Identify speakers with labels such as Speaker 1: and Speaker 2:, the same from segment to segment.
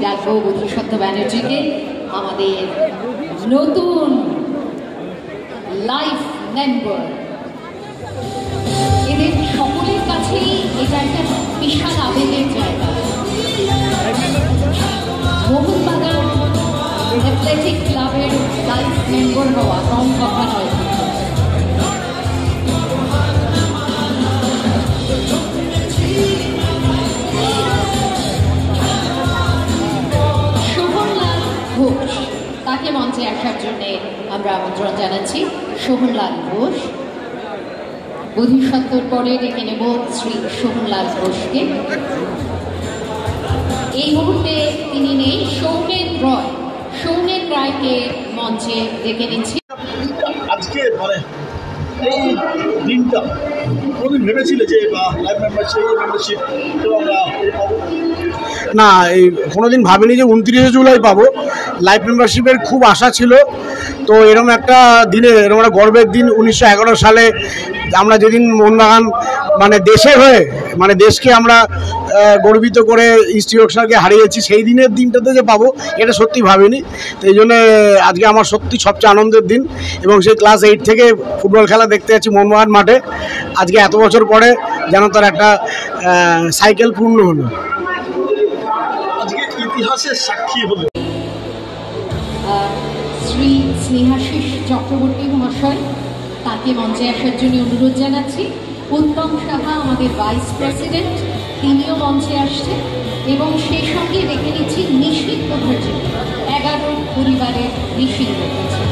Speaker 1: ডাকবো বধূসত্য ব্যানার্জিকে, আমাদের নতুন লাইফ মেম্বার। এদের সকলের কাছেই এটা একটা বিশাল আবেগের জায়গা। মোহনবাগান অ্যাথলেটিক ক্লাবের লাইফ মেম্বার হওয়া কম কথা নয়। শোভনলাল ঘোষ, তাকে মঞ্চে আসার জন্য আমরা আমন্ত্রণ জানাচ্ছি। শোভনলাল ঘোষ, বধূসত্বর পরে ডেকে নেব শ্রী শোভনলাল ঘোষকে। এই মুহূর্তে তিনি নেই। সৌমেন রায়কে মঞ্চে ডেকে নিচ্ছি।
Speaker 2: আজকে মানে এই দিনটা কোনদিন ভেবেছিলে যে লাইফ মেম্বারশিপ
Speaker 3: না, এই কোনোদিন ভাবিনি যে 29শে জুলাই পাবো। লাইফ মেম্বারশিপের খুব আশা ছিল। তো এরকম একটা দিনে, এরকম একটা গর্বের দিন 1911 সালে আমরা যেদিন মোহনবাগান মানে দেশের হয়ে মানে দেশকে আমরা গর্বিত করে ইস্ট ইয়র্কশায়ারকে হারিয়েছি, সেই দিনের দিনটাতে যে পাবো এটা সত্যি ভাবিনি। তো এই জন্যে আজকে আমার সত্যি সবচেয়ে আনন্দের দিন। এবং সেই ক্লাস 8 থেকে ফুটবল খেলা দেখতে যাচ্ছি মোহনবাগান মাঠে। আজকে এত বছর পরে যেন তার একটা সাইকেল পূর্ণ হলো।
Speaker 2: আজকে ইতিহাসের সাক্ষী হলো।
Speaker 1: শ্রী স্নেহাশিস চক্রবর্তী মহাশয়, তাকে মঞ্চে আসার জন্য অনুরোধ জানাচ্ছি। উত্তম সাহা, আমাদের ভাইস প্রেসিডেন্ট, তিনিও মঞ্চে আসছেন। এবং সেই সঙ্গে দেখে নিচ্ছি নিশীথ মুখার্জি, 11 পরিবারের নিশীথ মুখার্জি,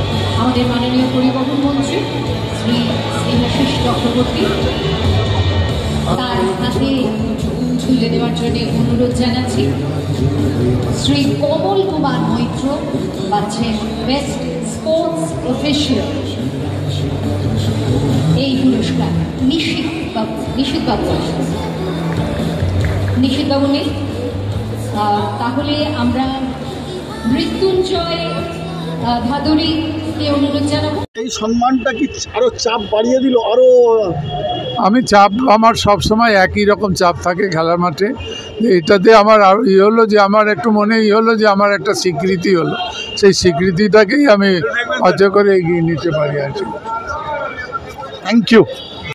Speaker 1: আমাদের মাননীয় পরিবহন মন্ত্রী শ্রী স্নেহাশিস চক্রবর্তী। তার হাতে তুলে দেওয়ার জন্য অনুরোধ জানাচ্ছি। শ্রী কমল কুমার মৈত্র পাচ্ছেন বেস্ট স্পোর্টস অফিসিয়াল এই পুরস্কার। নিশীথবাবু নেই, তাহলে আমরা মৃত্যুঞ্জয় ভাদুরীকে অনুরোধ জানাবো।
Speaker 2: এই সম্মানটা কি আরো চাপ বাড়িয়ে দিল? আরো
Speaker 4: চাপ আমার সবসময় একই রকম চাপ থাকে খেলার মাঠে। এটাতে আমার হলো যে আমার একটু মনে হলো যে আমার একটা স্বীকৃতি হলো, সেই স্বীকৃতিটাকেই আমি অর্জন করে এগিয়ে নিতে পারি আর কি।
Speaker 2: Thank you.